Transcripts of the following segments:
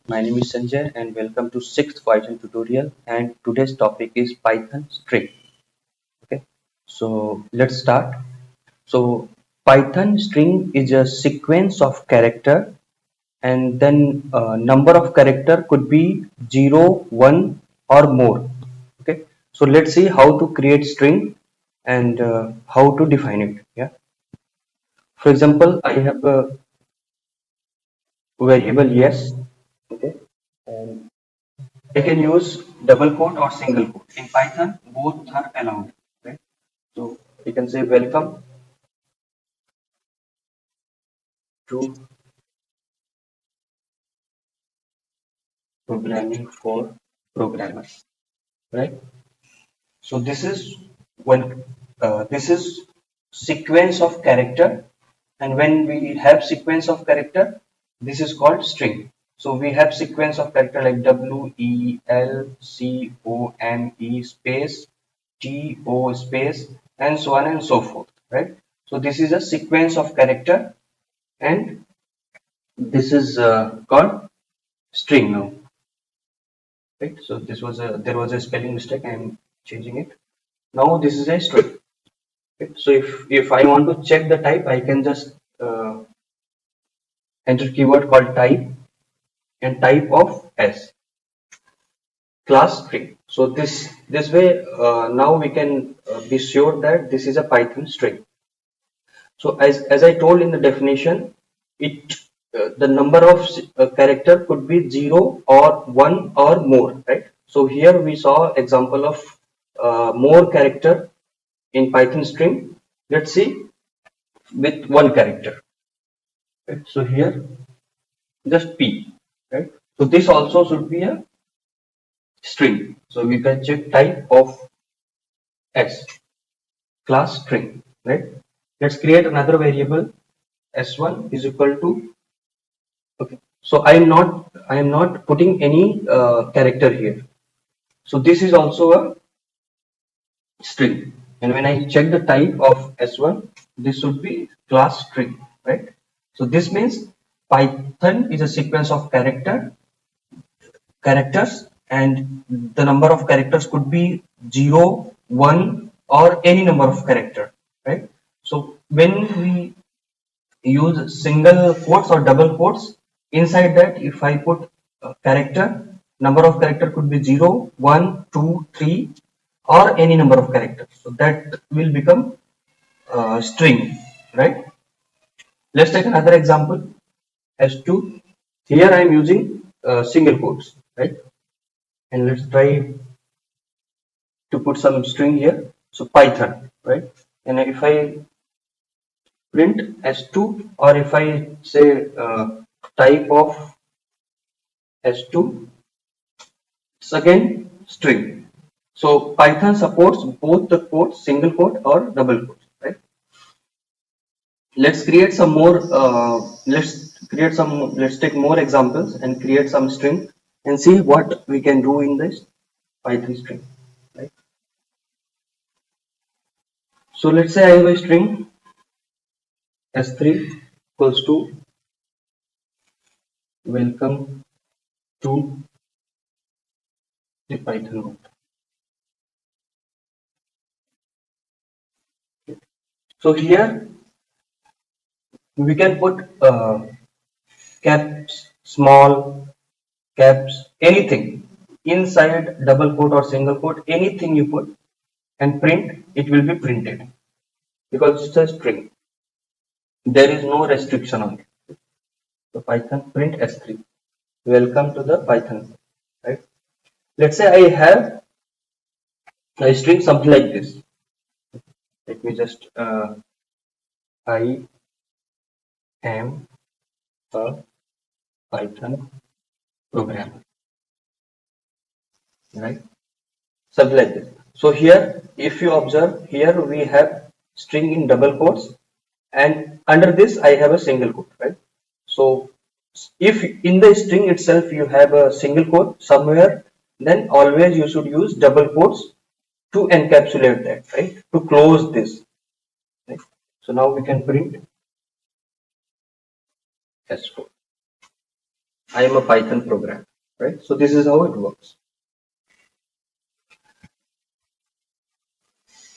My name is Sanjay and welcome to 6th Python tutorial, and today's topic is Python string. Okay, so let's start. So Python string is a sequence of character, and then number of character could be 0, 1 or more. Okay, so let's see how to create string and how to define it. Yeah, for example, I have a variable yes. Okay, and I can use double quote or single quote. In Python, both are allowed. Right? So we can say welcome to programming for programmers. Right? So this is when this is sequence of character, and when we have sequence of character, this is called string. So we have sequence of character like WELCOME space TO space and so on and so forth. Right? So this is a sequence of character, and this is called string now. Right? So this was a there was a spelling mistake. I am changing it. Now this is a string. Okay. So if I want to check the type, I can just enter keyword called type and type of s class string. So this way now we can be sure that this is a Python string. So as I told in the definition, it the number of character could be 0 or 1 or more, right? So here we saw example of more character in Python string. Let's see with one character. Right? So here just p, right? So this also should be a string. So we can check type of s class string, right? Let's create another variable s1 is equal to. Okay. So I am not putting any character here. So this is also a string. And when I check the type of S1, this should be class string, right? So this means Python is a sequence of characters, and the number of characters could be 0, 1 or any number of character, right? So when we use single quotes or double quotes, inside that if I put character, number of character could be 0, 1, 2, 3 or any number of characters. So that will become string, right? Let's take another example s2. Here I am using single quotes, right? And let's try to put some string here. So Python, right? And if I print s2, or if I say type of s2, it's again string. So Python supports both the quotes, single quote or double quote, right? Let's create some more. Let's take more examples and create some string and see what we can do in this Python string. Right? So let's say I have a string s3 equals to welcome to the Python world. So here we can put caps, small caps, anything inside double quote or single quote, anything you put and print, it will be printed because it's a string. There is no restriction on it. So Python print s3. Welcome to the Python. Right? Let's say I have a string something like this. Let me just I am a Python programmer. Right? Something like this. So here, if you observe, here we have string in double quotes, and under this I have a single quote, right? So if in the string itself you have a single quote somewhere, then always you should use double quotes to encapsulate that, right? To close this. Right? So now we can print s4. I am a Python programmer, right? So this is how it works.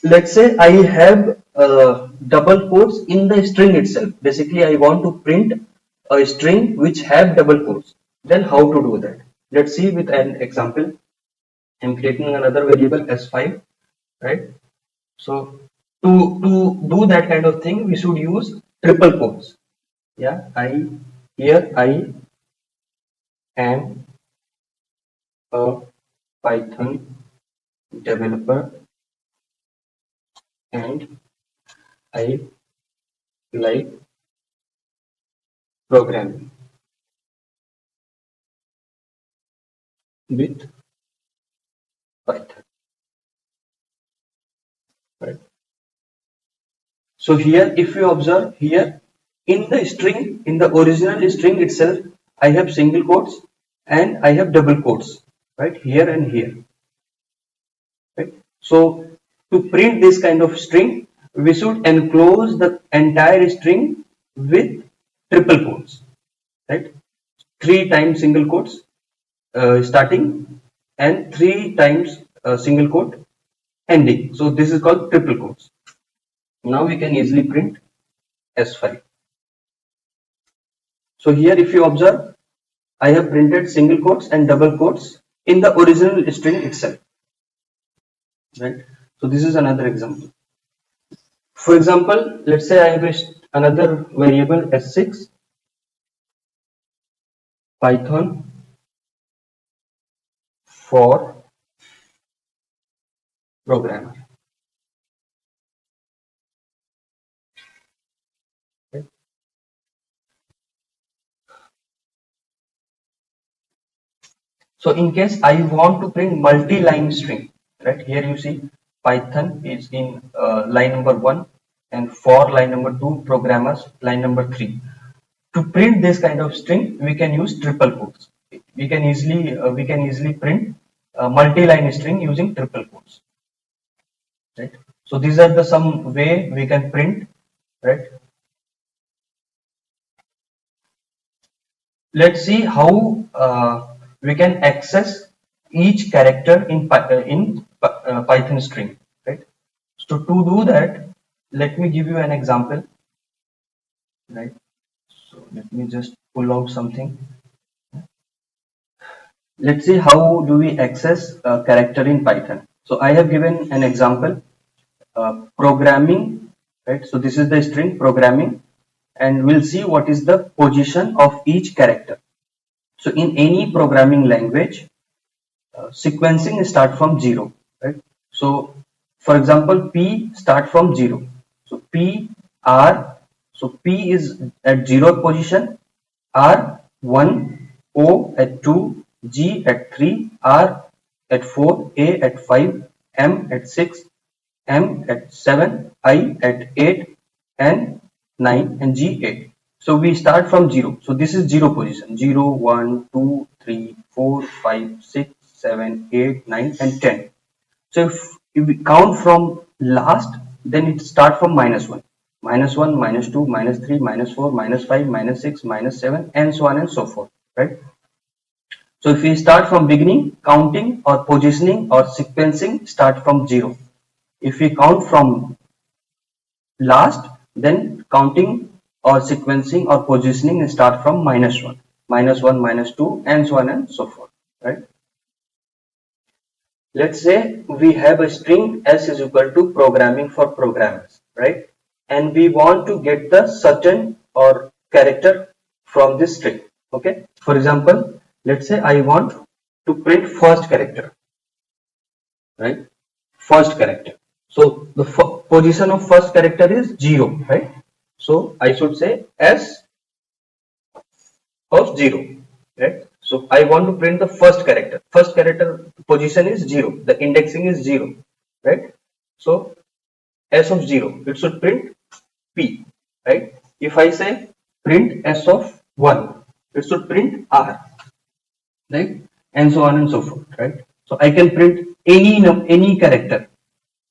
Let's say I have double quotes in the string itself. Basically, I want to print a string which have double quotes. Then how to do that? Let's see with an example. I'm creating another variable s5, right? So to do that kind of thing, we should use triple quotes. Yeah, I am a Python developer and I like programming with Python. Right. So here, if you observe here in the string, in the original string itself, I have single quotes and I have double quotes, right? Here and here, right? So to print this kind of string, we should enclose the entire string with triple quotes, right? 3 times single quotes starting and 3 times single quote ending. So this is called triple quotes. Now we can easily print S5. So here if you observe, I have printed single quotes and double quotes in the original string itself, right? So this is another example. For example, let's say I have another variable S6 Python for programmer. Okay. So in case I want to print multi-line string, right? Here you see Python is in line number 1 and for line number 2, programmers line number 3. To print this kind of string, we can use triple quotes. We can easily print a multi-line string using triple quotes, right? So these are the some way we can print, right? Let's see how we can access each character in Python string, right? So to do that, let me give you an example, right? So let me just pull out something. Let's see how do we access a character in Python. So I have given an example, programming, right? So this is the string programming, and we'll see what is the position of each character. So in any programming language, sequencing start from 0, right? So for example, P start from 0. So P R, so P is at 0 position, R 1, O at 2, G at 3, R at 4, A at 5, M at 6, M at 7, I at 8, and 9, and G 8. So we start from 0. So this is 0 position. 0, 1, 2, 3, 4, 5, 6, 7, 8, 9, and 10. So if we count from last, then it start from -1. -1, -2, -3, -4, -5, -6, -7, and so on and so forth, right? So if we start from beginning, counting or positioning or sequencing start from 0. If we count from last, then counting or sequencing or positioning start from -1, -1, -2, and so on and so forth, right? Let's say we have a string s is equal to programming for programmers, right? And we want to get the certain or character from this string, okay? For example, let's say I want to print first character, right? First character. So the position of first character is 0, right? So I should say s of 0, right? So I want to print the first character. First character position is 0. The indexing is 0, right? So s of 0, it should print p, right? If I say print s of 1, it should print r, right? And so on and so forth, right? So I can print any character,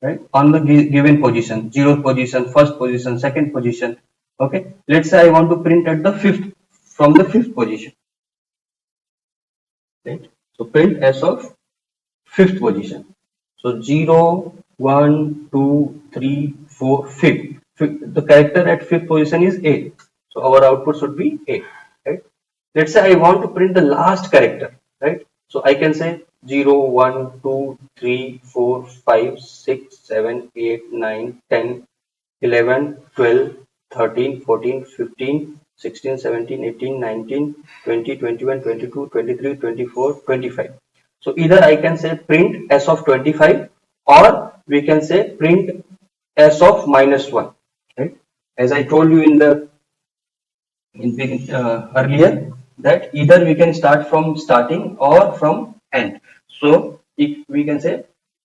right, on the given position, 0th position, first position, second position. Okay, let's say I want to print at the 5th, from the 5th position. right? So print s of fifth position. So 0, 1, 2, 3, 4, fifth. The character at fifth position is A. So our output should be A, right? Let's say I want to print the last character, right? So I can say 0, 1, 2, 3, 4, 5, 6, 7, 8, 9, 10, 11, 12, 13, 14, 15, 16, 17, 18, 19, 20, 21, 22, 23, 24, 25. So either I can say print s of 25 or we can say print s of minus 1. Right? As I told you in the earlier that either we can start from starting or from end. So if we can say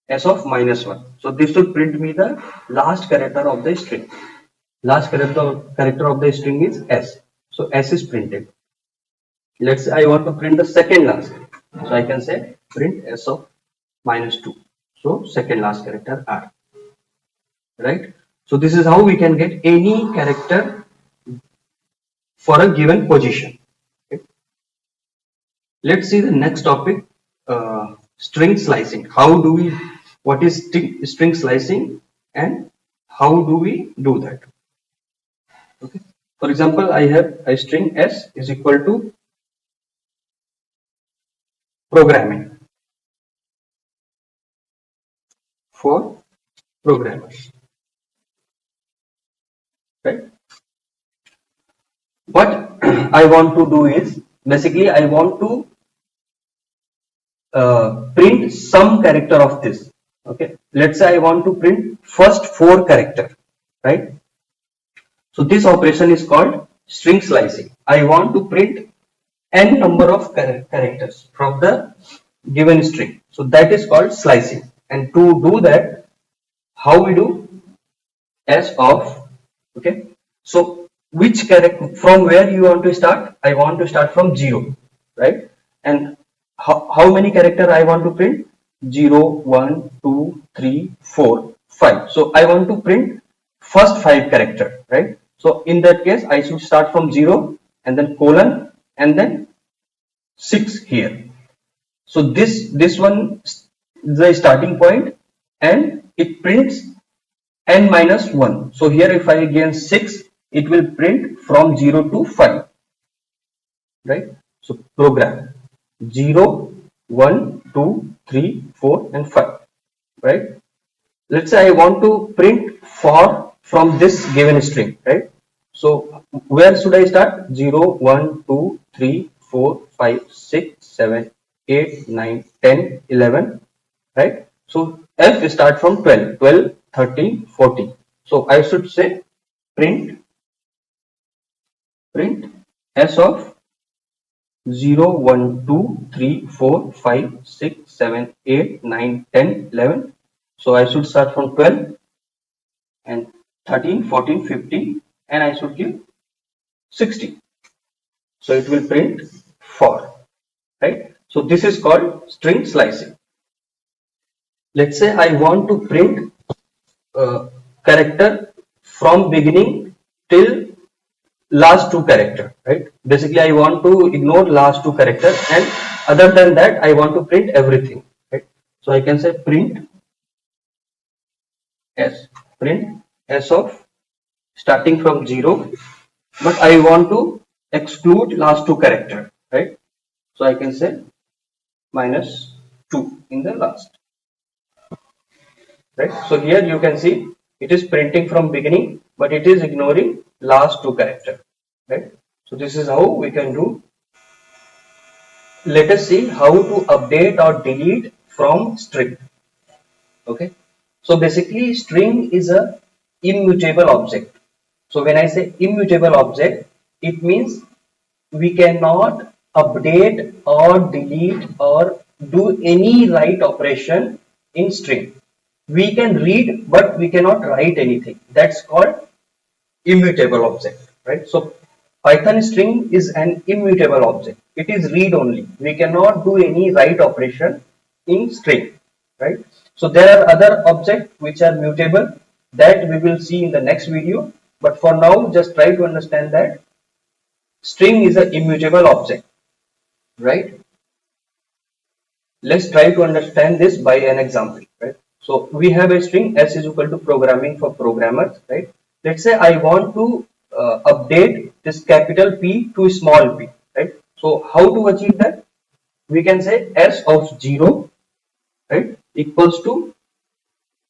s of minus 1. So this will print me the last character of the string. Last character of the string is s. So s is printed. Let's say I want to print the second last. So I can say print s of minus 2. So second last character r. Right? So this is how we can get any character for a given position. Okay. Let's see the next topic, string slicing. What is string slicing and how do we do that? Okay. For example, I have a string s is equal to programming for programmers, right? What I want to do is basically I want to print some character of this. Okay, let's say I want to print first 4 character, right? So this operation is called string slicing. I want to print n number of characters from the given string. So that is called slicing. And to do that, how we do? S of, okay. So which character, from where you want to start? I want to start from 0, right? And how many character I want to print? 0, 1, 2, 3, 4, 5. So I want to print first 5 character, right? So in that case, I should start from 0 and then colon and then 6 here. So this one is the starting point and it prints n minus 1. So here if I gain 6, it will print from 0 to 5, right? So program 0, 1, 2, 3, 4 and 5, right? Let's say I want to print for from this given string, right? So where should I start? 0, 1, 2, 3, 4, 5, 6, 7, 8, 9, 10, 11, right? So f start from 12, 12, 13, 14. So I should say print s of 0, 1, 2, 3, 4, 5, 6, 7, 8, 9, 10, 11. So I should start from 12 and 13, 14, 15 and I should give 16. So it will print 4, right? So this is called string slicing. Let's say I want to print character from beginning till last 2 character, right? Basically I want to ignore last 2 characters and other than that I want to print everything, right? So I can say print s of starting from 0, but I want to exclude last 2 character, right? So I can say minus 2 in the last, right? So here you can see it is printing from beginning but it is ignoring last 2 character, right? So this is how we can do. Let us see how to update or delete from string. Okay, so basically string is a immutable object. So when I say immutable object, it means we cannot update or delete or do any write operation in string. We can read but we cannot write anything. That's called immutable object, right? So Python string is an immutable object. It is read only. We cannot do any write operation in string, right? So there are other objects which are mutable that we will see in the next video. But for now, just try to understand that string is an immutable object, right? Let's try to understand this by an example, right? So we have a string s is equal to programming for programmers, right? Let's say I want to update this capital P to small p, right? So how to achieve that? We can say s of 0, right, equals to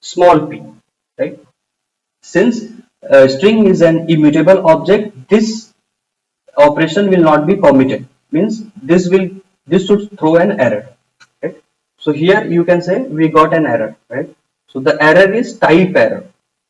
small p, right? Since string is an immutable object, this operation will not be permitted. Means this should throw an error, right? So here you can say we got an error, right? So the error is type error.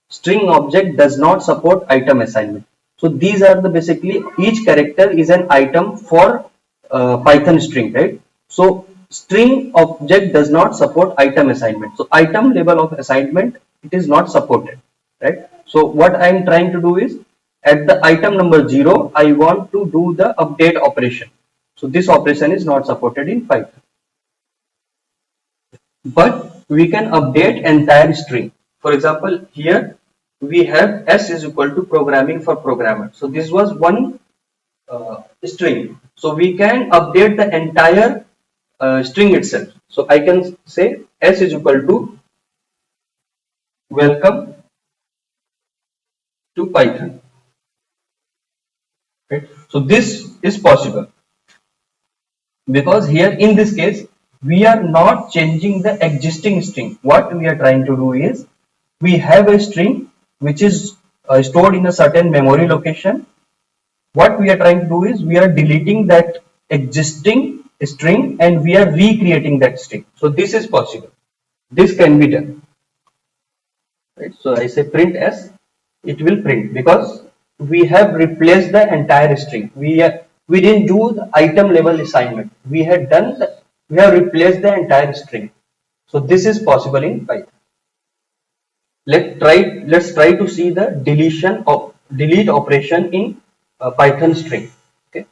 String object does not support item assignment. So these are the basically each character is an item for Python string, right? So string object does not support item assignment. So item level of assignment it is not supported, right? So what I am trying to do is at the item number 0, I want to do the update operation. So this operation is not supported in Python. But we can update entire string. For example, here we have s is equal to programming for programmer. So this was one string. So we can update the entire string itself. So I can say s is equal to welcome to Python. Right? So this is possible because here in this case we are not changing the existing string. What we are trying to do is we have a string which is stored in a certain memory location. What we are trying to do is we are deleting that existing string and we are recreating that string. So this is possible. This can be done. Right? So I say print s, it will print because we have replaced the entire string. We didn't do the item level assignment. We have replaced the entire string. So this is possible in Python. Let's try to see the delete operation in Python string. Okay.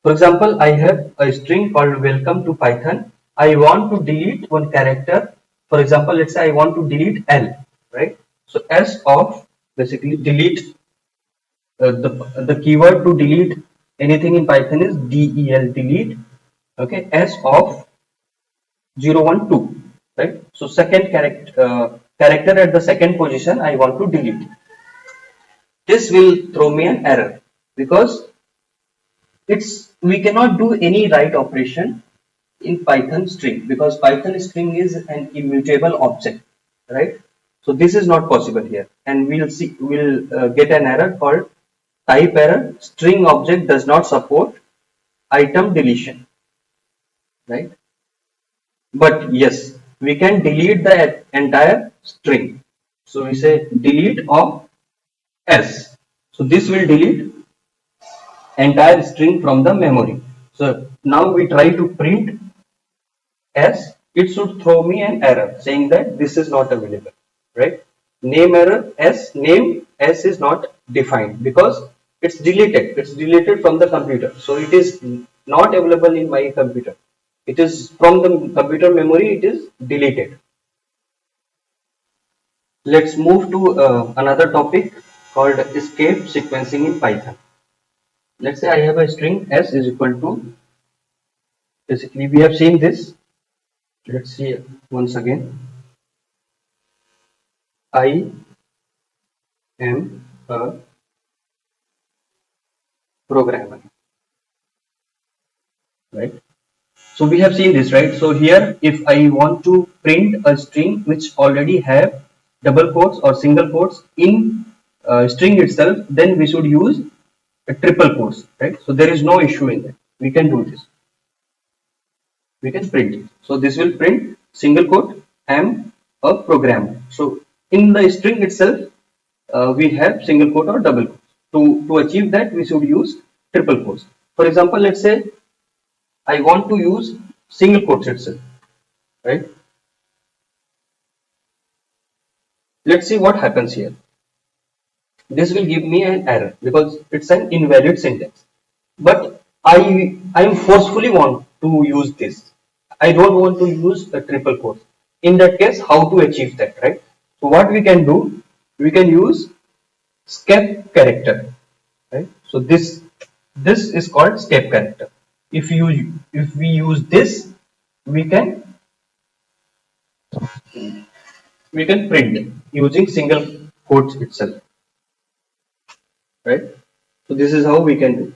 For example, I have a string called welcome to Python. I want to delete one character. For example, let's say I want to delete L, right? So s of basically delete the keyword to delete anything in Python is del, delete. Okay, s of 0, 1, 2, right? So second character at the second position I want to delete. This will throw me an error because we cannot do any write operation in Python string because Python string is an immutable object, right? So this is not possible here, and we'll get an error called type error. String object does not support item deletion, right? But yes, we can delete the entire string. So we say delete of s. So this will delete entire string from the memory. So now we try to print s. It should throw me an error saying that this is not available, right? Name error name s is not defined because it's deleted. It's deleted from the computer. So it is not available in my computer. It is from the computer memory, it is deleted. Let's move to another topic called escape sequencing in Python. Let's say I have a string s is equal to, basically we have seen this. Let's see once again. I am a programmer, right? So we have seen this, right? So here if I want to print a string which already have double quotes or single quotes in string itself, then we should use a triple quotes, right? So there is no issue in that. We can do this. We can print it. So this will print single quote am a programmer. So in the string itself, we have single quote or double quotes. To achieve that, we should use triple quotes. For example, let's say I want to use single quotes itself, right? Let's see what happens here. This will give me an error because it's an invalid syntax. But I forcefully want to use this. I don't want to use a triple quote. In that case, how to achieve that, right? So what we can do, we can use skep character, right? So this is called skep character. If we use this, we can print using single quotes itself, right? So this is how we can do.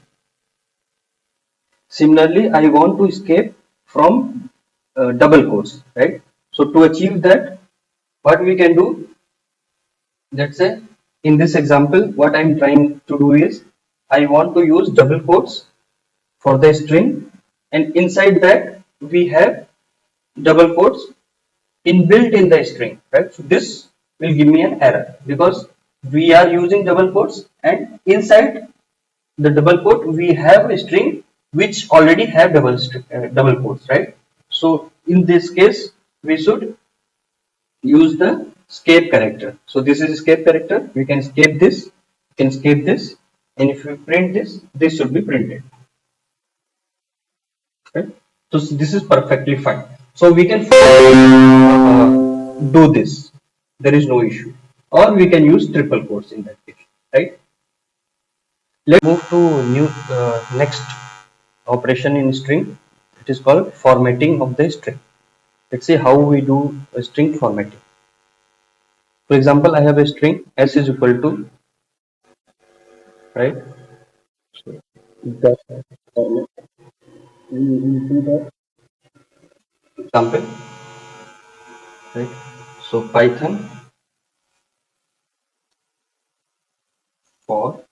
Similarly, I want to escape from double quotes, right? So to achieve that, what we can do, let's say in this example, what I'm trying to do is I want to use double quotes for the string, and inside that we have double quotes inbuilt in the string, right? So this will give me an error because we are using double quotes, and inside the double quote we have a string which already have double quotes, right? So in this case we should use the escape character. So this is escape character. We can escape this, we can escape this, and if we print this, this should be printed, right? So this is perfectly fine. So we can do this. There is no issue. Or we can use triple quotes in that case, right? Let's move to new next operation in string. It is called formatting of the string. Let's see how we do a string formatting. For example, I have a string s is equal to, right? So that format into the example, right? So Python for,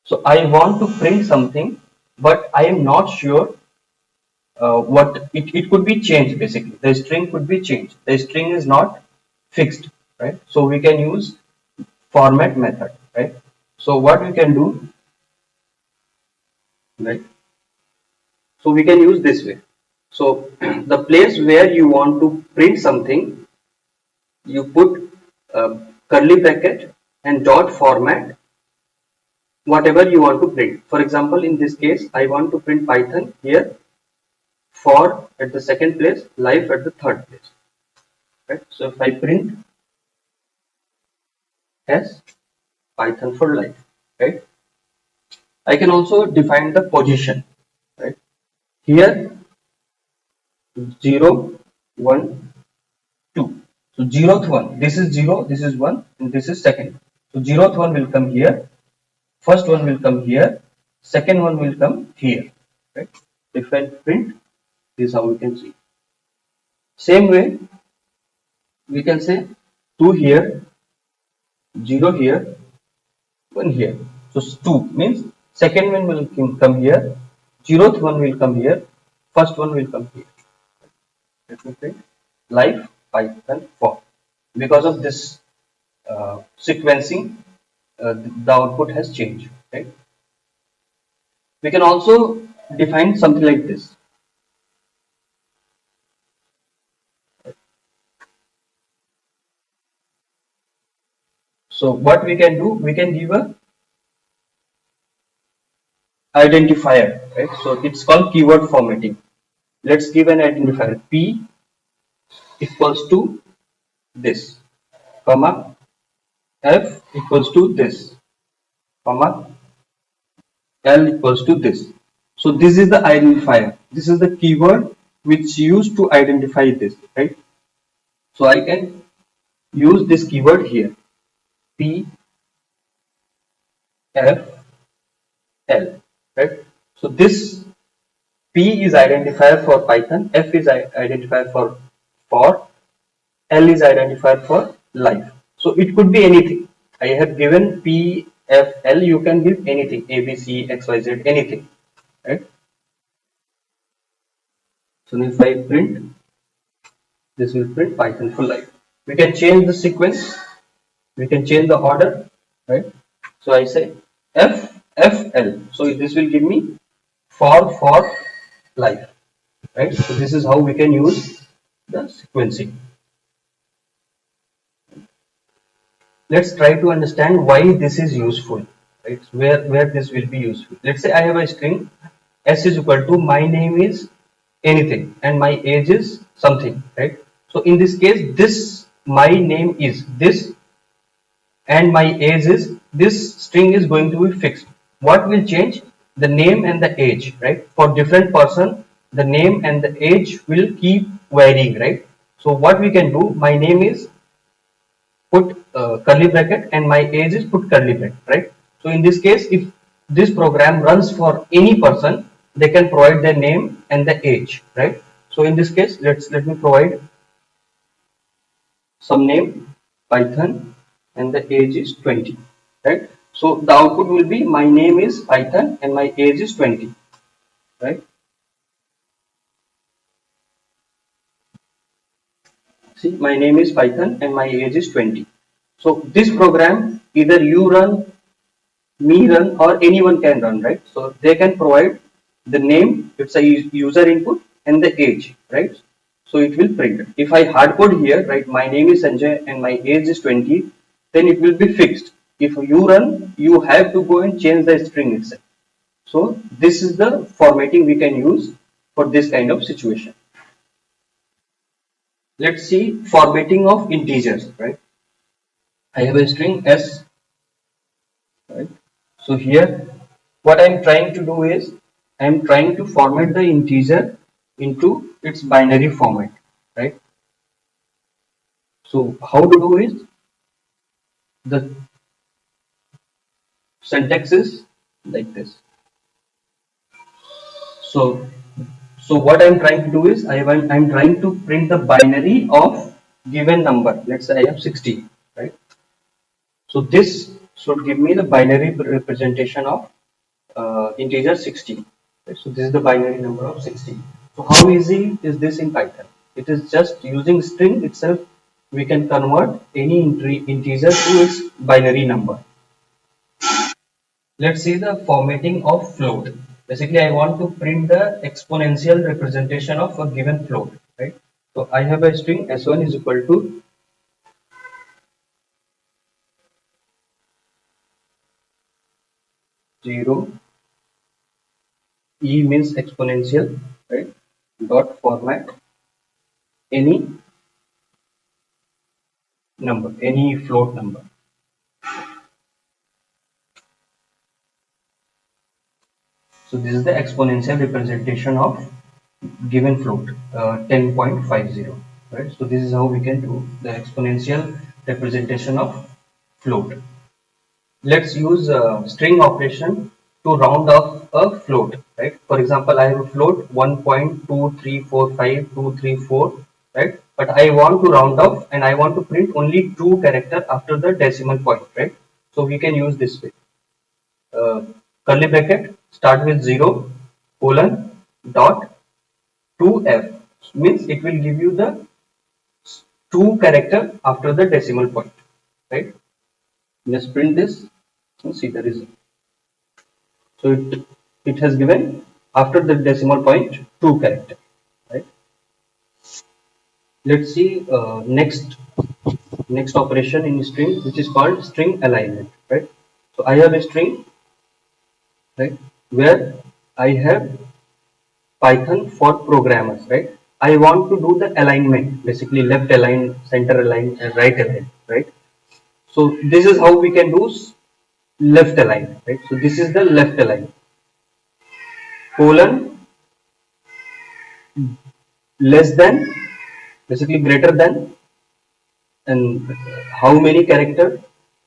so I want to print something, but I am not sure what it could be changed. Basically the string could be changed, the string is not fixed, right? So we can use format method, right? So what we can do, right? So we can use this way. So the place where you want to print something, you put curly bracket and dot format whatever you want to print. For example, in this case I want to print Python here, for at the second place, life at the third place, right? So if I print as Python for life, right? I can also define the position, right? Here 0, 1, 2. So 0th one, this is 0, this is 1, and this is second. So 0th one will come here, first one will come here, second one will come here, right? If I print, this is how we can see. Same way, we can say 2 here, 0 here, 1 here. So 2 means second one will come here, 0th one will come here, first one will come here. Let me print life Python for. Because of this sequencing, the output has changed, right? We can also define something like this. So what we can do, we can give a identifier, right? So it's called keyword formatting. Let's give an identifier p equals to this, comma f equals to this, comma l equals to this. So this is the identifier. This is the keyword which used to identify this, right? So I can use this keyword here, p f l, right? So this p is identifier for Python, f is identifier for, l is identifier for life. So it could be anything. I have given p f l, you can give anything, a b c x y z, anything, right? So if I print, this will print Python for life. We can change the sequence, we can change the order, right? So I say f f l, so this will give me for life, right? So this is how we can use the sequencing. Let's try to understand why this is useful, right? Where this will be useful. Let's say I have a string s is equal to my name is anything and my age is something, right? So in this case, this my name is this and my age is this, string is going to be fixed. What will change? The name and the age, right? For different person, the name and the age will keep varying, right? So what we can do, my name is put curly bracket and my age is put curly bracket, right? So in this case, if this program runs for any person, they can provide their name and the age, right? So in this case, let me provide some name Python and the age is 20, right? So the output will be my name is Python and my age is 20, right? See, my name is Python and my age is 20. So this program either you run, me run, or anyone can run, right? So they can provide the name, it's a user input, and the age, right? So it will print. If I hard code here, right, my name is Sanjay and my age is 20, then it will be fixed. If you run, you have to go and change the string itself. So this is the formatting we can use for this kind of situation. Let's see formatting of integers, right? I have a string s, right? So here, what I'm trying to do is I'm trying to format the integer into its binary format, right? So how to do is the syntax is like this. So what I'm trying to do is I'm trying to print the binary of given number. Let's say I have 60, right? So this should give me the binary representation of integer 60. Right? So this is the binary number of 60. So how easy is this in Python? It is just using string itself. We can convert any integer to its binary number. Let's see the formatting of float. Basically, I want to print the exponential representation of a given float. Right. So I have a string s1 is equal to 0. E means exponential, right? Dot format any number, any float number. So this is the exponential representation of given float, 10.50, right? So this is how we can do the exponential representation of float. Let's use string operation to round off a float, right? For example, I have a float 1.2345234, right? But I want to round off and I want to print only two character after the decimal point, right? So we can use this way. Curly bracket start with 0 colon dot 2f means it will give you the two character after the decimal point, right? Let's print this and see the result. So it has given after the decimal point two character, right? Let's see next operation in string, which is called string alignment, right? So I have a string, right, where I have Python for programmers, right? I want to do the alignment, basically left align, center align, and right align, right? So this is how we can do left align, right? So this is the left align colon less than, basically greater than, and how many character,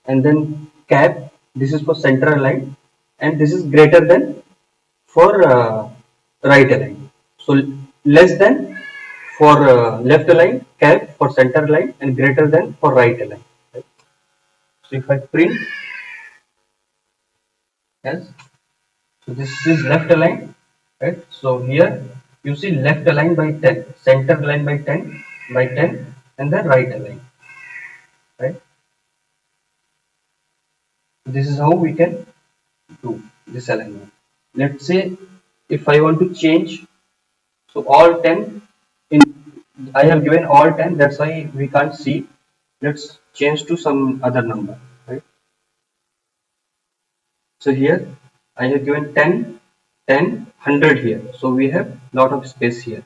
and then cap. This is for center align, and this is greater than for right align. So less than for left align, cap for center align, and greater than for right align. Right? So if I print as, so this is left align, right? So here you see left align by 10, center align by 10 by 10, and then right align, right? So this is how we can do this alignment. Let's say if I want to change, so all 10 in, I have given all 10, that's why we can't see. Let's change to some other number, right? So here I have given 10, 10, 100 here. So we have lot of space here.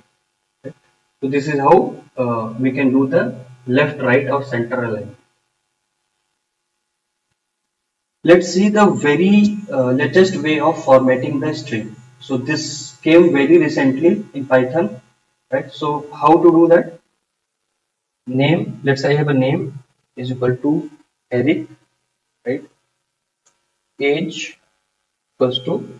Right? So this is how we can do the left, right, or center alignment. Let's see the very latest way of formatting the string. So this came very recently in Python, right? So how to do that? Name, let's say I have a name is equal to Eric, right? Age equals to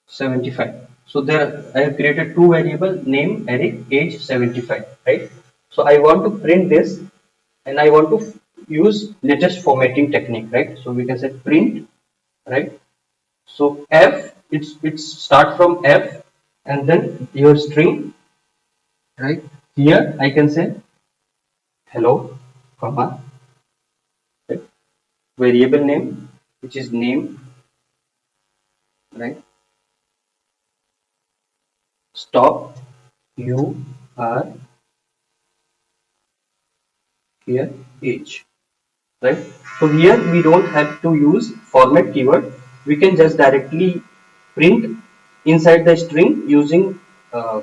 75. So there I have created two variable, name Eric, age 75, right? So I want to print this and I want to use latest formatting technique, right? So we can say print, right? So F, it's start from F and then your string, right? Here I can say hello, comma, right? Variable name, which is name, right? Stop, you are here age, right? So here we don't have to use format keyword. We can just directly print inside the string using uh,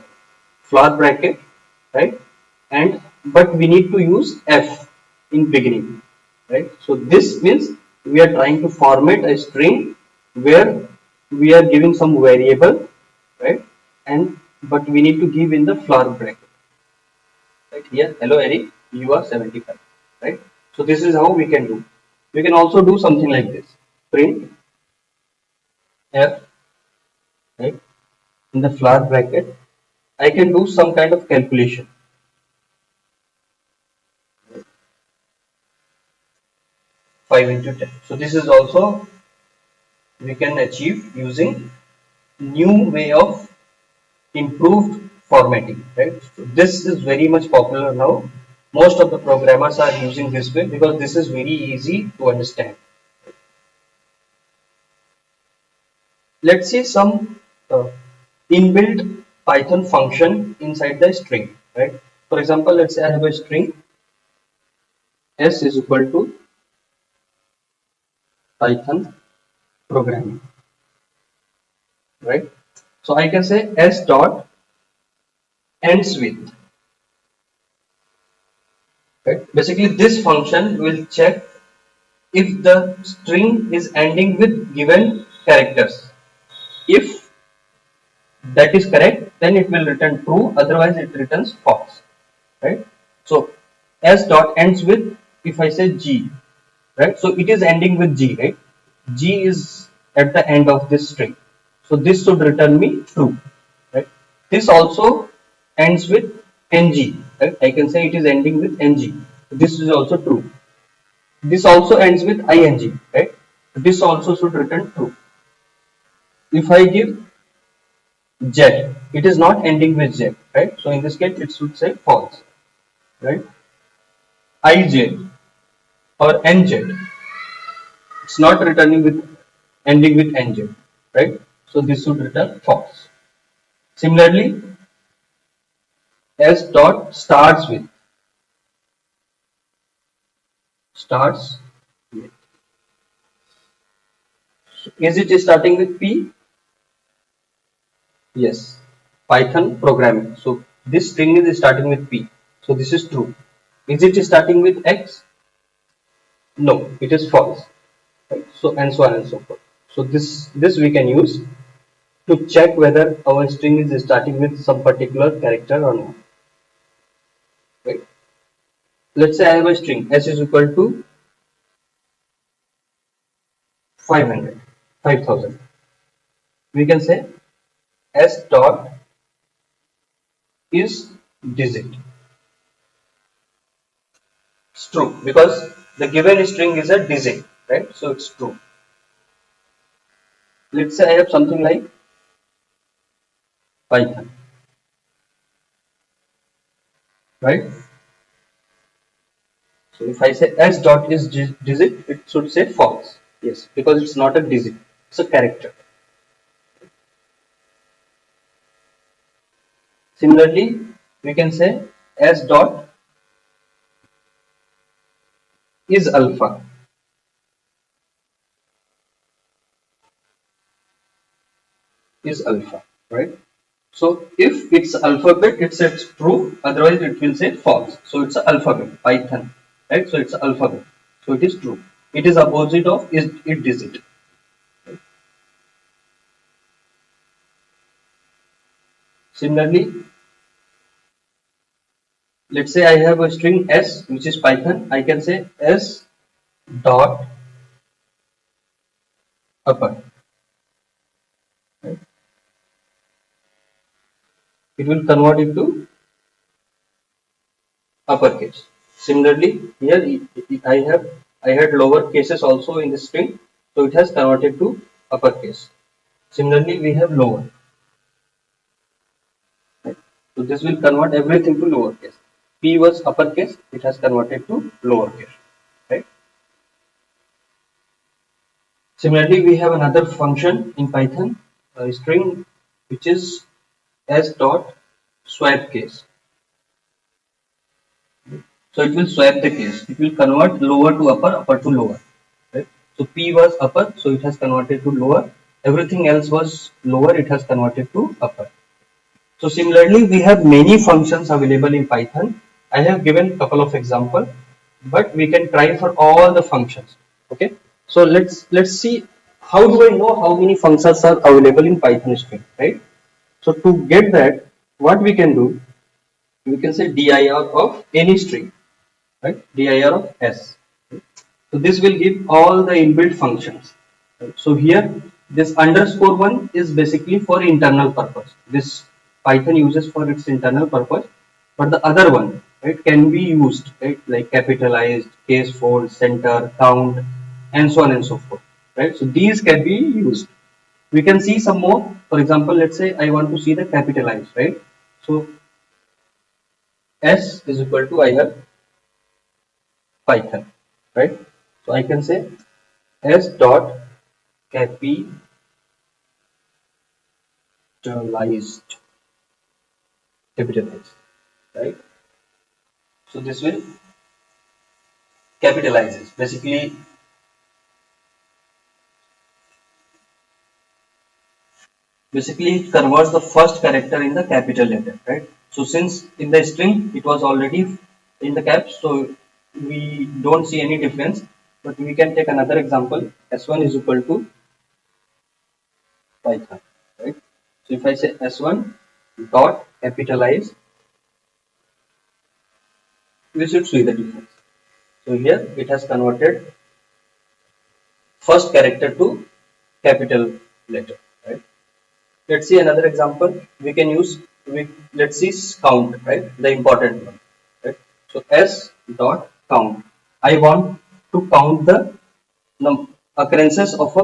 flower bracket, right? And but we need to use F in beginning, right? So this means we are trying to format a string where we are giving some variable, right? And but we need to give in the flower bracket, right? Here, hello Eric, you are 75, right? So this is how we can do. We can also do something like this: print F, right? In the flower bracket, I can do some kind of calculation. 5 into 10. So this is also we can achieve using new way of improved formatting, right? So this is very much popular now. Most of the programmers are using this way because this is very easy to understand. Let's see some inbuilt Python function inside the string, right? For example, let's say I have a string s is equal to Python programming, right? So I can say s dot ends with, right? Basically, this function will check if the string is ending with given characters. If that is correct, then it will return true, otherwise it returns false, right? So s dot ends with, if I say g, right? So it is ending with g, right? G is at the end of this string. So this should return me true, right? This also ends with ng, right? I can say it is ending with ng. This is also true. This also ends with ing, right? This also should return true. If I give z, it is not ending with z, right? So in this case, it should say false, right? Ij or nz, it's not returning with ending with nz, right? So this should return false. Similarly, s dot starts with. Is it starting with p? Yes, Python programming. So this string is starting with P. So this is true. Is it starting with X? No, it is false. Right? So and so on and so forth. So this we can use to check whether our string is starting with some particular character or not. Right? Let's say I have a string s is equal to 500, 5000. We can say s dot is digit. It's true because the given string is a digit, right? So it's true. Let's say I have something like Python, right? So if I say s dot is digit, it should say false. Yes, because it's not a digit, it's a character. Similarly, we can say s dot is alpha, right? So if it's alphabet, it says true, otherwise it will say false. So it's an alphabet, Python, right? So it's an alphabet, so it is true. it is opposite of is it digit. Similarly, let's say I have a string s which is Python. I can say s dot upper. Right? It will convert into uppercase. Similarly, here I had lower cases also in the string, so it has converted to uppercase. Similarly, we have lower. Right? So this will convert everything to lowercase. P was uppercase, it has converted to lowercase. Right? Similarly, we have another function in Python, a string which is s dot swap case. So it will swap the case. It will convert lower to upper, upper to lower. Right? So P was upper, so it has converted to lower. Everything else was lower, it has converted to upper. So similarly, we have many functions available in Python. I have given a couple of examples, but we can try for all the functions. Okay. So let's see how do I know how many functions are available in Python string, right? So to get that, what we can do, we can say dir of any string, right? Dir of s. So this will give all the inbuilt functions. So here this underscore one is basically for internal purpose. This Python uses for its internal purpose, but the other one, right, can be used, right, like capitalized, case fold, center, count, and so on and so forth. Right. So these can be used. We can see some more. For example, let's say I want to see the capitalized, right? So S is equal to I have Python, right? So I can say S dot capitalized, capitalized, right? So this will capitalizes. Basically it converts the first character in the capital letter, right? So since in the string it was already in the caps, so we don't see any difference. But we can take another example. S1 is equal to Python, right? So if I say S1 dot capitalize, we should see the difference. So here it has converted first character to capital letter, right? Let's see another example. We can use, let's see count, right? The important one, right? So s dot count. I want to count the occurrences of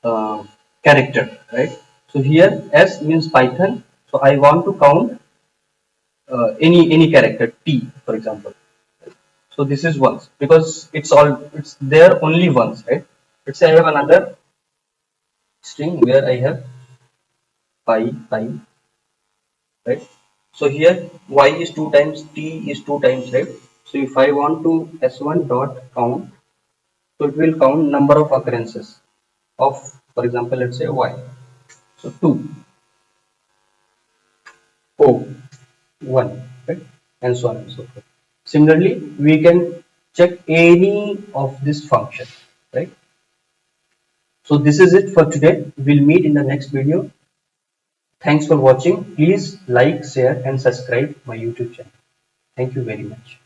a character, right? So here s means Python. So I want to count any character t, for example. So this is once because it's there only once, right? Let's say I have another string where I have pi, right? So here y is 2 times, t is 2 times, right? So if I want to s1 dot count, so it will count number of occurrences of, for example, let's say y. So 2, o, 1, right? And so on and so forth. Similarly, we can check any of this function, right? So this is it for today. We'll meet in the next video. Thanks for watching. Please like, share and subscribe my YouTube channel. Thank you very much.